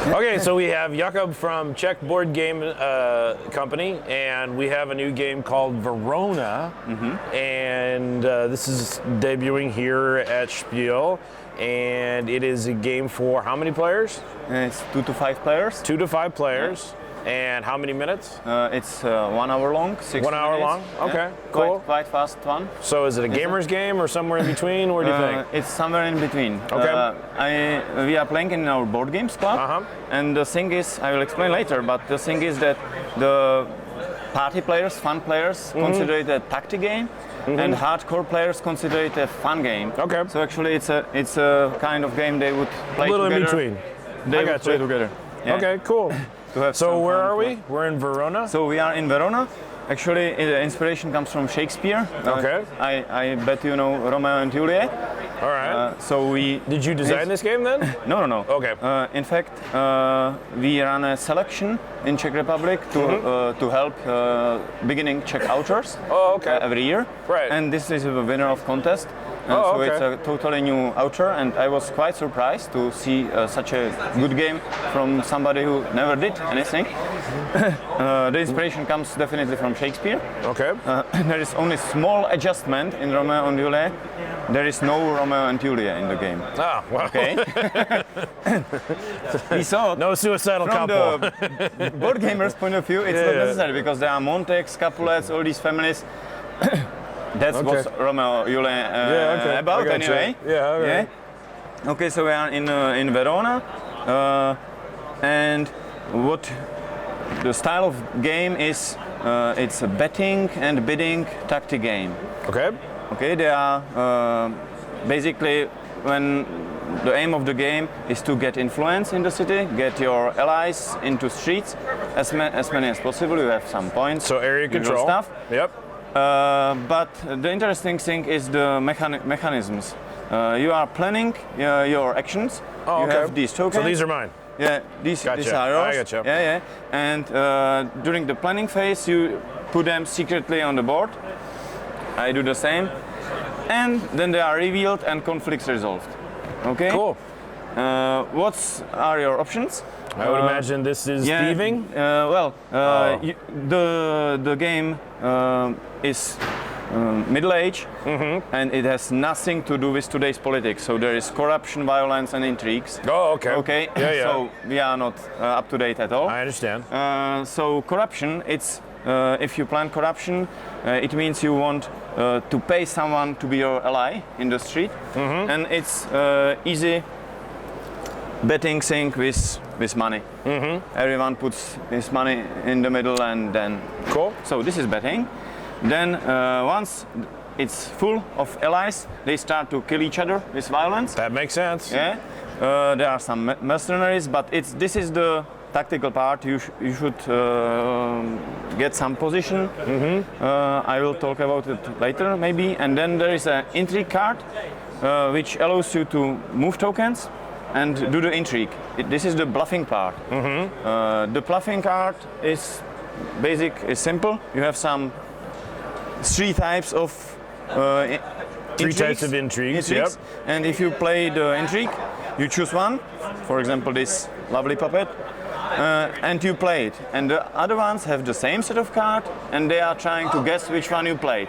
Okay, so we have Jakub from Czech Board Game Company, and we have a new game called Verona, and this is debuting here at Spiel, and it is a game for how many players? It's 2 to 5 players. 2 to 5 players. And how many minutes? It's 1 hour long, 60 1 hour minutes. long? Okay, Yeah. cool. Quite fast one. So is it a gamer's game or somewhere in between? Where do you think? It's somewhere in between. Okay. We are playing in our board games club, and the thing is, I will explain later, but the thing is that the party players, fun players, consider it a tactic game, and hardcore players consider it a fun game. Okay. So actually, it's a kind of game they would play A little together. in between. They would play together. Yeah. Okay, cool. So where are we? We're in Verona? So we are in Verona. Actually, the inspiration comes from Shakespeare. Okay. I bet you know Romeo and Juliet. All right. Did you design this game then? No. Okay. In fact, we run a selection in Czech Republic to help beginning Czech authors every year. Right. And this is a winner of contest. So it's a totally new author, and I was quite surprised to see such a good game from somebody who never did anything. The inspiration comes definitely from Shakespeare. Okay. There is only small adjustment in Romeo and Juliet. There is no Romeo and Juliet in the game. Ah, well. Okay. We saw No suicidal from couple. the board gamers' point of view, it's not necessary because there are Monteks, Capulets, all these families. That's what Romeo Juliet about anyway. Yeah, okay. Yeah. Okay, so we are in Verona, and what the style of game is, it's a betting and bidding tactic game. Okay. Okay, they are basically when the aim of the game is to get influence in the city, get your allies into streets as many as possible. You have some points. So area control stuff. Yep. But the interesting thing is the mechanisms. You are planning your actions. Oh, you have these tokens. So these are mine. Yeah, these are yours. I gotcha. Yeah. And during the planning phase, you put them secretly on the board. I do the same. And then they are revealed and conflicts resolved. Okay? Cool. What are your options? I would imagine this is thieving. The game is middle age, and it has nothing to do with today's politics. So there is corruption, violence, and intrigues. Oh, okay. Okay. Yeah. So we are not up to date at all. I understand. So corruption, it's if you plan corruption, it means you want to pay someone to be your ally in the street, and it's easy betting thing with money. Everyone puts his money in the middle, and then so this is betting. Then once it's full of allies, they start to kill each other with violence. That makes sense. Yeah. There are some mercenaries, but this is the tactical part. You should get some position. I will talk about it later maybe. And then there is an intrigue card which allows you to move tokens and do the intrigue. This is the bluffing part. The bluffing card is simple. You have three types of types of intrigues. Yep. And if you play the intrigue, you choose one. For example, this lovely puppet. And you play it. And the other ones have the same set of cards, and they are trying to guess which one you played.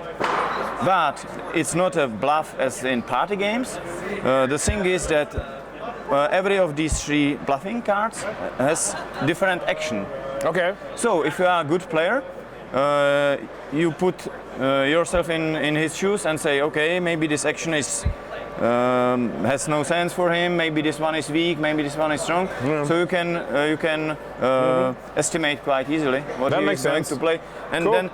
But it's not a bluff as in party games. The thing is that every of these three bluffing cards has different action. Okay. So if you are a good player, you put yourself in his shoes and say, okay, maybe this action is has no sense for him. Maybe this one is weak. Maybe this one is strong. So you can estimate quite easily what he is going to play. And then,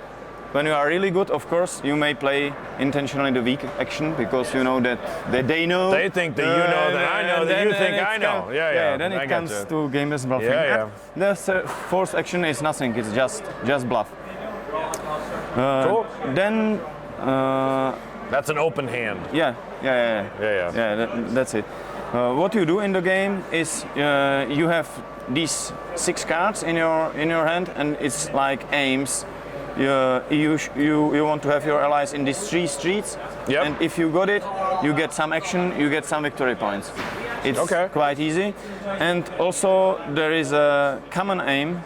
when you are really good, of course, you may play intentionally the weak action because you know that they know. They think that you know that I know that you think I know. Yeah. Then it comes to game as bluffing. Yeah. The fourth action is nothing. It's just bluff. Cool. Then. That's an open hand. Yeah. That's it. What you do in the game is you have these 6 cards in your hand, and it's like aims. You want to have your allies in these 3 streets, and if you got it, you get some action, you get some victory points. It's Okay. quite easy. And also there is a common aim.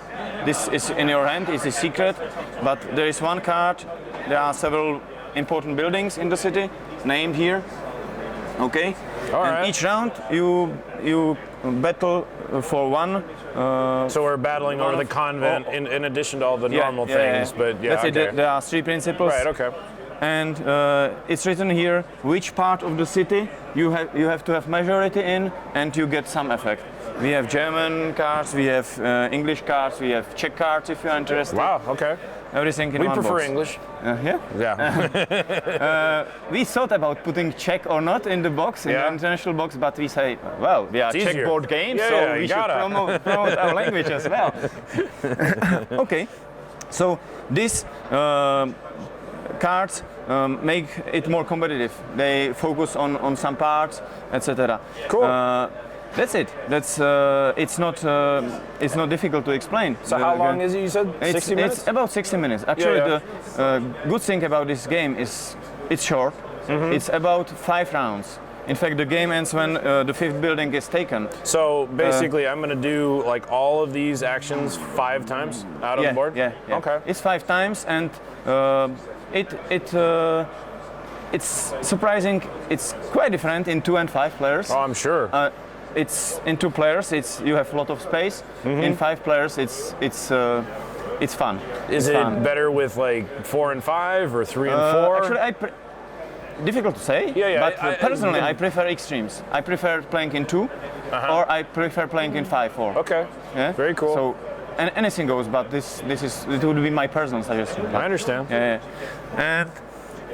This is in your hand, it's a secret, but there is one card. There are several important buildings in the city named here. Okay. All And right. each round you battle for one. So we're battling over the convent in addition to all the normal things, but yeah, Let's say okay. there are three principles. Right, okay. And it's written here which part of the city you have to have majority in, and you get some effect. We have German cards, we have English cards, we have Czech cards if you're interested. Wow, okay. Everything in We one prefer box. English. Yeah. Yeah. We thought about putting Czech or not in the box, in Yeah. the international box, but we say, well, we are It's Czech easier. board games, Yeah, so yeah, we you should gotta. promote our language as well. Okay, so these cards make it more competitive. They focus on some parts, etc. Cool. That's it. That's it's not difficult to explain. So how long is it, you said? 60 minutes? It's about 60 minutes. Actually, Yeah, the good thing about this game is it's short. Mm-hmm. It's about 5 rounds. In fact, the game ends when the 5th building is taken. So basically, I'm going to do like all of these actions 5 times out on the board? Yeah. Okay. It's 5 times, and it's surprising. It's quite different in 2 and 5 players. Oh, I'm sure. It's in 2 players. You have a lot of space. Mm-hmm. In 5 players, it's fun. Is It's it fun. better with like 4 and 5 or 3 and 4? Actually, difficult to say. Yeah, But I- personally, I prefer extremes. I prefer playing in 2, or I prefer playing in 5-4. Okay. Yeah? Very cool. So, anything goes. But it would be my personal suggestion. I understand. Yeah. And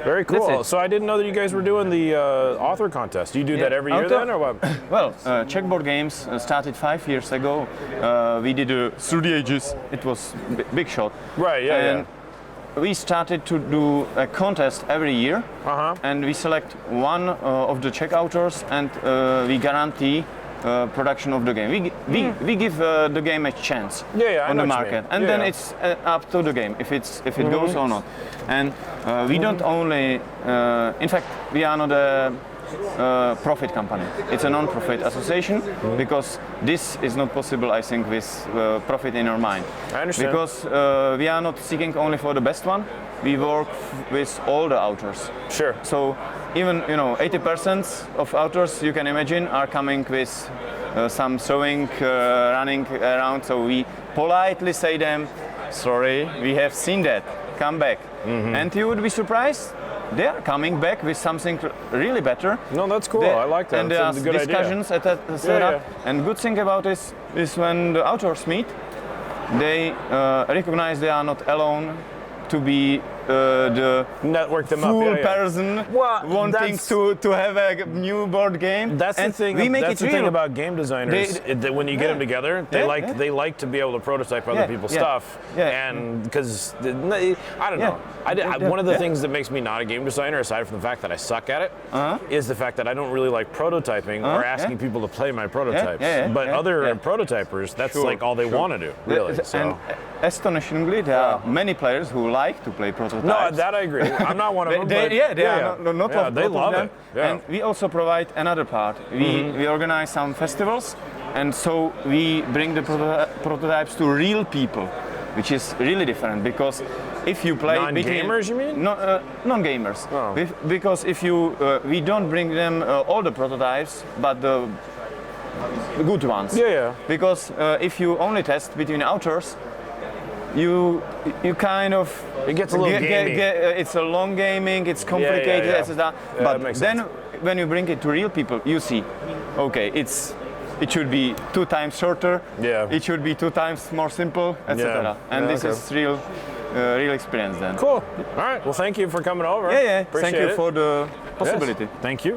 Very cool. That's it. So I didn't know that you guys were doing the author contest. Do you do that every year Author- then, or what? well, Czech Board Games started 5 years ago. We did through the ages. It was big shot. Right. Yeah. And we started to do a contest every year, and we select one of the Czech authors, and we guarantee production of the game. We give the game a chance Yeah, I on know the what you market, mean. and Yeah, then yeah. it's up to the game if it goes or not. And we don't only, in fact, we are not a profit company. It's a non-profit association because this is not possible, I think, with profit in our mind. I understand. Because we are not seeking only for the best one. We work with all the authors. Sure. So even 80% of authors you can imagine are coming with some throwing, running around. So we politely say them, sorry, we have seen that. Come back. And you would be surprised. They are coming back with something really better. No, that's cool. I like that. And there are That's a good idea. discussions, etc. Yeah. And good thing about this is when the authors meet, they recognize they are not alone to be the Network them full up. Yeah, yeah. person Well, wanting that's- to have a new board game. That's and the thing. We make that's it the thing real. about game designers. That when you get Yeah. them together, they Yeah, they like to be able to prototype other Yeah, people's yeah, stuff. yeah. And because I don't Yeah. know. One of the Yeah. things that makes me not a game designer, aside from the fact that I suck at it, is the fact that I don't really like prototyping or asking people to play my prototypes. But other prototypers, that's Sure, like all they sure. want to do, really. And So. astonishingly, there are many players who like to play prototypes. No, that I agree. I'm not one of them. but They are not yeah, of they lot of love them. it. Yeah. And we also provide another part. We organize some festivals, and so we bring the prototypes to real people, which is really different because if you play Non-gamers, you mean? No, non-gamers. Oh. Because if you we don't bring them all the prototypes, but the good ones. Yeah. Because if you only test between authors, you kind of It gets a little gamey. it's a long gaming, it's complicated, yeah. etc. Yeah, that But makes then sense. when you bring it to real people, you see, okay, it should be 2 times shorter. Yeah. It should be 2 times more simple, etc. Yeah. And Yeah, this okay. is real experience then. Cool. All right. Well, thank you for coming over. Yeah. Appreciate Thank you it. for the Yes. possibility. Thank you.